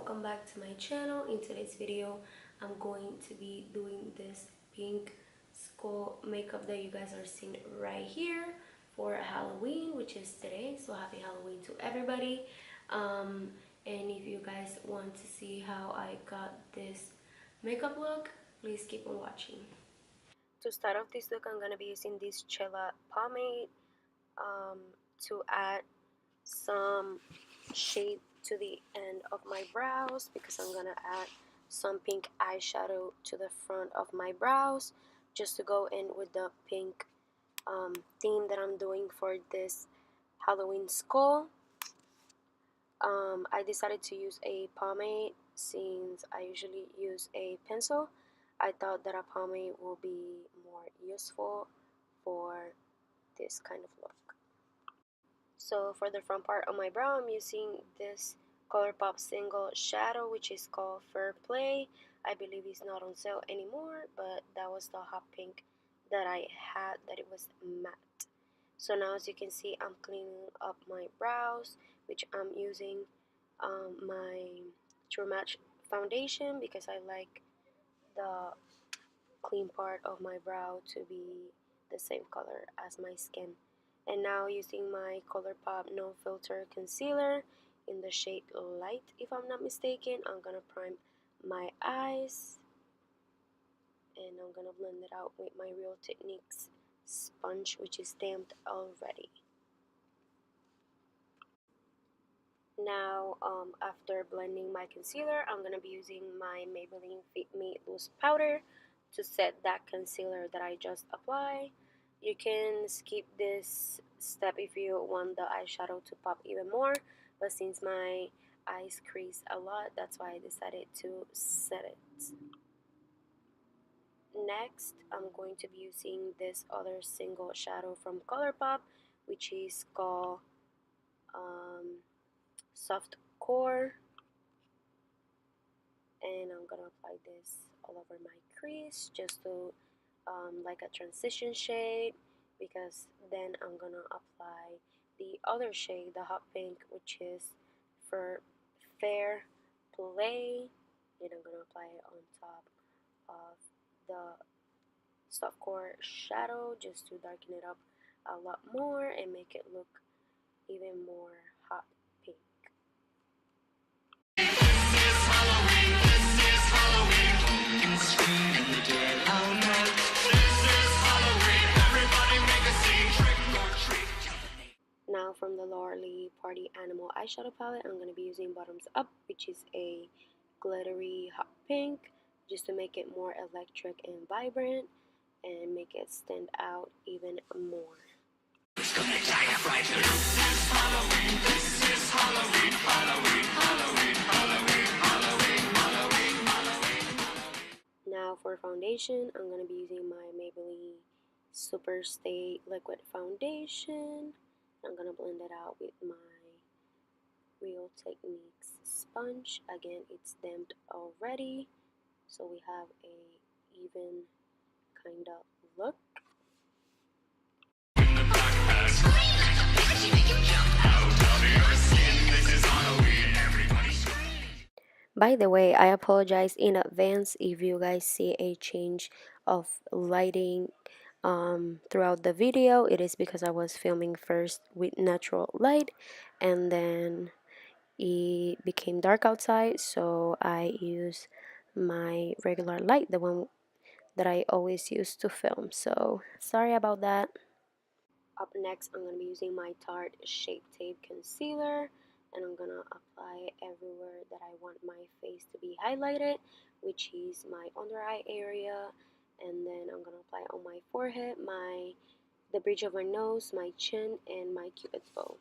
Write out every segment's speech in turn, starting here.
welcome back to my channel. In today's video I'm going to be doing this pink skull makeup that you guys are seeing right here for Halloween, which is today. So happy Halloween to everybody. And if you guys want to see how I got this makeup look, please keep on watching. To start off this look, I'm going to be using this Chella pomade to add some shade to the end of my brows, because I'm gonna add some pink eyeshadow to the front of my brows just to go in with the pink theme that I'm doing for this Halloween skull. I decided to use a pomade since I usually use a pencil. I thought that a pomade will be more useful for this kind of look. So for the front part of my brow, I'm using this ColourPop single shadow, which is called Fair Play. I believe it's not on sale anymore, but that was the hot pink that I had, that it was matte. So now, as you can see, I'm cleaning up my brows, which I'm using my True Match foundation, because I like the clean part of my brow to be the same color as my skin. And now, using my ColourPop No Filter Concealer in the shade Light, if I'm not mistaken, I'm gonna prime my eyes, and I'm gonna blend it out with my Real Techniques sponge, which is stamped already. Now, after blending my concealer, I'm gonna be using my Maybelline Fit Me Loose Powder to set that concealer that I just applied. You can skip this step if you want the eyeshadow to pop even more, but since my eyes crease a lot, that's why I decided to set it. Next, I'm going to be using this other single shadow from ColourPop, which is called Soft Core, and I'm gonna apply this all over my crease just to like a transition shade, because then I'm gonna apply the other shade, the hot pink, which is for Fair Play, and I'm gonna apply it on top of the soft core shadow just to darken it up a lot more and make it look even more hot pink. Now, from the Lauralee Party Animal eyeshadow palette, I'm going to be using Bottoms Up, which is a glittery hot pink, just to make it more electric and vibrant and make it stand out even more. Now for foundation, I'm going to be using my Maybelline Super Stay Liquid Foundation. I'm going to blend it out with my Real Techniques sponge. Again, it's damped already, so we have a even kind of look. By the way, I apologize in advance if you guys see a change of lighting throughout the video. It is because I was filming first with natural light, and then it became dark outside, so I use my regular light, the one that I always use to film. So sorry about that. Up next, I'm going to be using my Tarte Shape Tape Concealer, and I'm going to apply it everywhere that I want my face to be highlighted, which is my under eye area, and then I'm going to apply it on my forehead, the bridge of my nose, my chin, and my cupid's bow.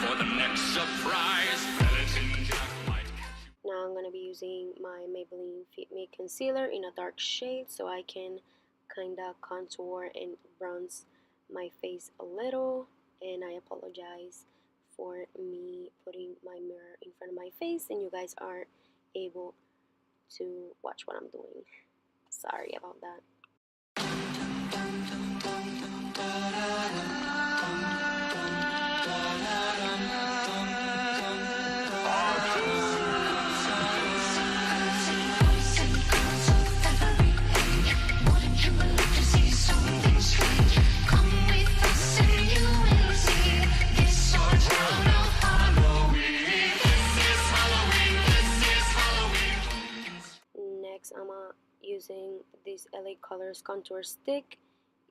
for the next surprise. Now I'm going to be using my Maybelline Fit Me Concealer in a dark shade so I can kind of contour and bronze my face a little. And I apologize for me putting my mirror in front of my face and you guys aren't able to watch what I'm doing. Sorry about that. Next, I'm using this LA Colors contour stick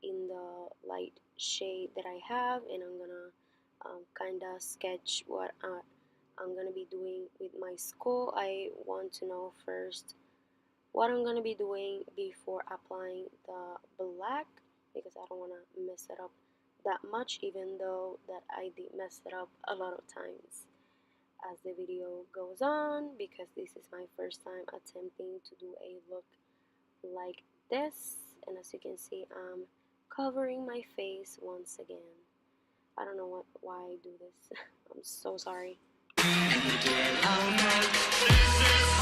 in the light shade that I have, and I'm gonna kind of sketch what I'm gonna be doing with my skull. I want to know first what I'm gonna be doing before applying the black, because I don't want to mess it up that much, even though that I did mess it up a lot of times as the video goes on, because this is my first time attempting to do a look like this. And as you can see, I'm covering my face once again. I don't know why I do this. I'm so sorry. This is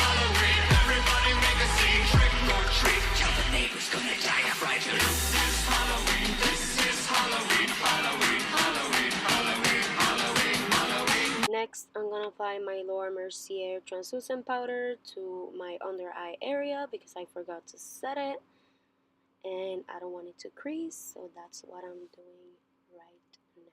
Halloween, everybody make a scene, trick or treat. Tell the neighbors gonna die of fright. This is Halloween, this is Halloween, Halloween, Halloween, Halloween, Halloween, Halloween. Next, I'm gonna apply my Laura Mercier translucent powder to my under eye area because I forgot to set it and I don't want it to crease, so that's what I'm doing right now.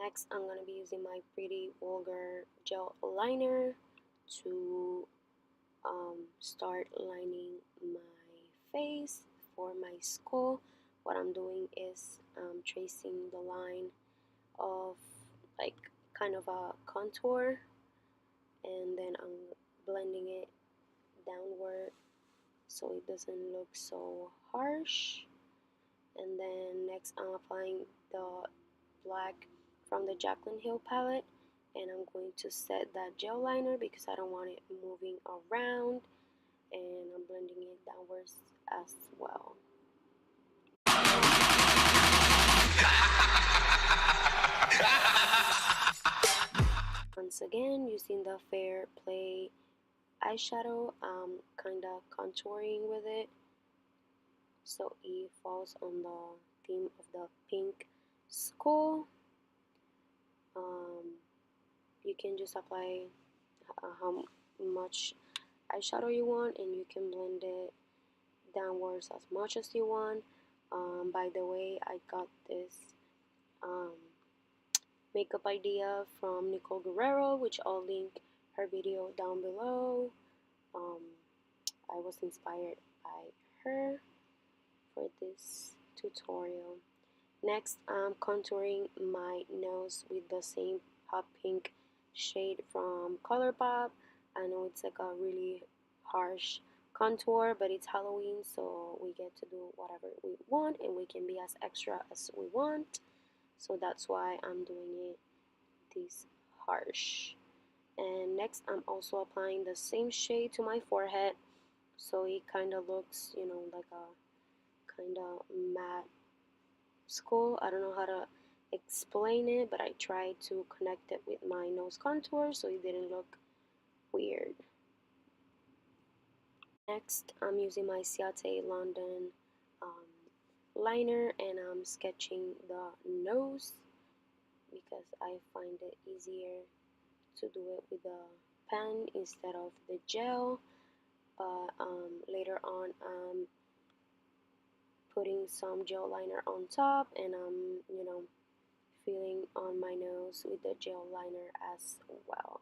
Next, I'm gonna be using my Pretty Vulgar gel liner to start lining my face for my skull. What I'm doing is tracing the line of like kind of a contour, and then I'm blending it downward so it doesn't look so harsh. And then next I'm applying the black from the Jaclyn Hill palette, and I'm going to set that gel liner because I don't want it moving around, and I'm blending it downwards as well. Once again, using the Fair Play eyeshadow, I'm kind of contouring with it so it falls on the theme of the pink skull. You can just apply how much eyeshadow you want, and you can blend it downwards as much as you want. By the way, I got this makeup idea from Nicole Guerrero, which I'll link her video down below. I was inspired by her for this tutorial. Next, I'm contouring my nose with the same hot pink shade from ColourPop. I know it's like a really harsh contour, but it's Halloween, so we get to do whatever we want and we can be as extra as we want. So that's why I'm doing it this harsh. And next, I'm also applying the same shade to my forehead, so it kind of looks, you know, like a kind of matte skull. I don't know how to explain it, but I tried to connect it with my nose contour so it didn't look weird. Next, I'm using my Ciate London liner, and I'm sketching the nose because I find it easier to do it with a pen instead of the gel. But later on, I'm putting some gel liner on top, and I'm, you know, filling on my nose with the gel liner as well.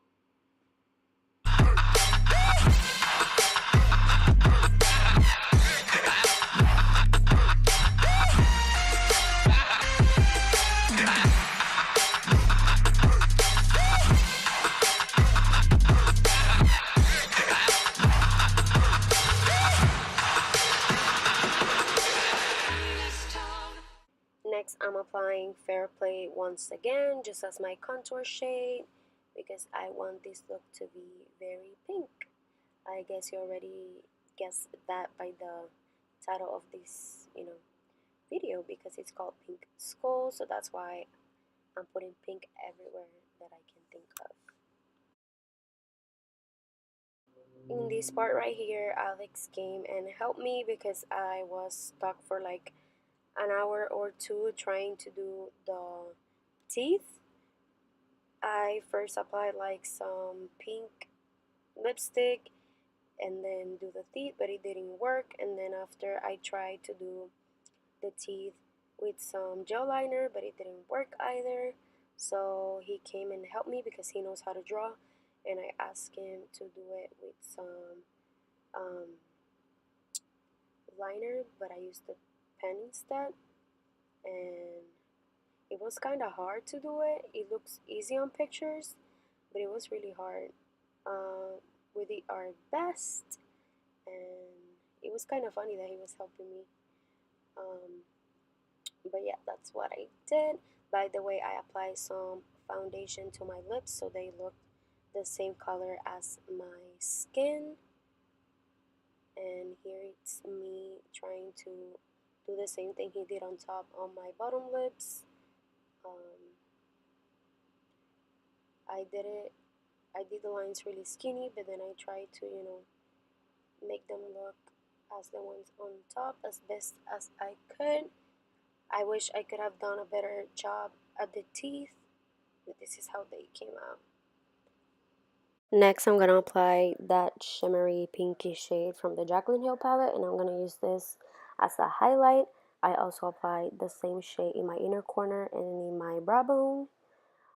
Next, applying Fair Play once again, just as my contour shade, because I want this look to be very pink. I guess you already guessed that by the title of this, video, because it's called Pink Skull, so that's why I'm putting pink everywhere that I can think of. In this part right here, Alex came and helped me because I was stuck for like an hour or two trying to do the teeth. I first applied like some pink lipstick and then do the teeth, but it didn't work. And then after I tried to do the teeth with some gel liner, but it didn't work either. So he came and helped me because he knows how to draw, and I asked him to do it with some um, liner, but I used the pen instead, and it was kind of hard to do it. It looks easy on pictures, but it was really hard. We did our best, and it was kind of funny that he was helping me. Um, but yeah, that's what I did. By the way, I applied some foundation to my lips so they look the same color as my skin. And here it's me trying to do the same thing he did on top on my bottom lips. Um, I did it. I did the lines really skinny, but then I tried to, make them look as the ones on top as best as I could. I wish I could have done a better job at the teeth, but this is how they came out. Next, I'm going to apply that shimmery pinky shade from the Jaclyn Hill palette, and I'm going to use this as a highlight. I also applied the same shade in my inner corner and in my brow bone.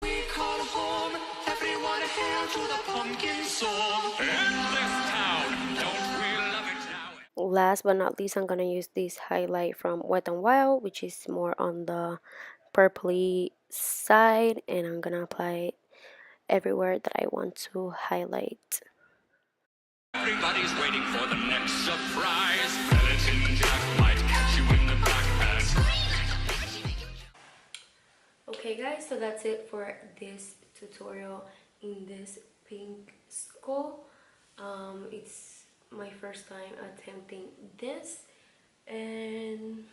We call home, everyone hail to the pumpkin song. In this town, don't we love it now? Last but not least, I'm going to use this highlight from Wet n Wild, which is more on the purpley side, and I'm going to apply it everywhere that I want to highlight. Everybody's waiting for the next surprise. Skeleton Jack might catch you in the back as Okay guys, so that's it for this tutorial in this pink skull. It's my first time attempting this, and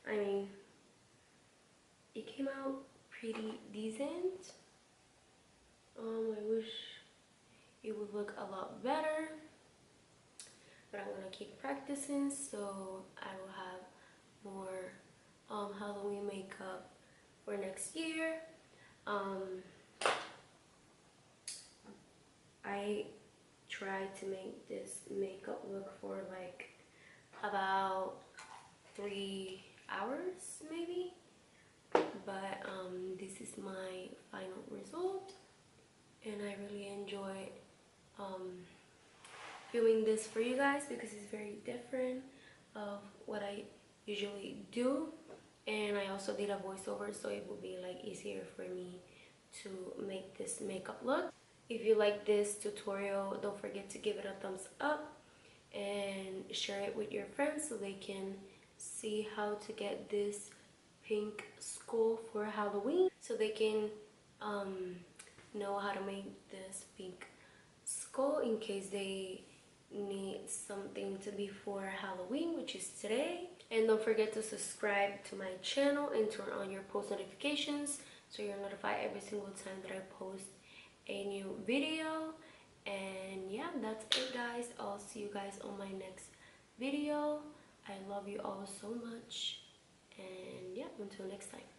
I mean, it came out pretty decent. I wish it would look a lot better, but I'm gonna keep practicing, so I will have more Halloween makeup for next year. I tried to make this makeup look for like about 3 hours maybe, but this is my final result, and I really enjoyed filming this for you guys because it's very different of what I usually do, and I also did a voiceover, so it will be like easier for me to make this makeup look. If you like this tutorial, don't forget to give it a thumbs up and share it with your friends so they can see how to get this pink skull for Halloween, so they can know how to make this pink skull in case they need something to be for Halloween, which is today. And don't forget to subscribe to my channel and turn on your post notifications so you're notified every single time that I post a new video. And yeah, that's it guys. I'll see you guys on my next video. I love you all so much, and yeah, until next time.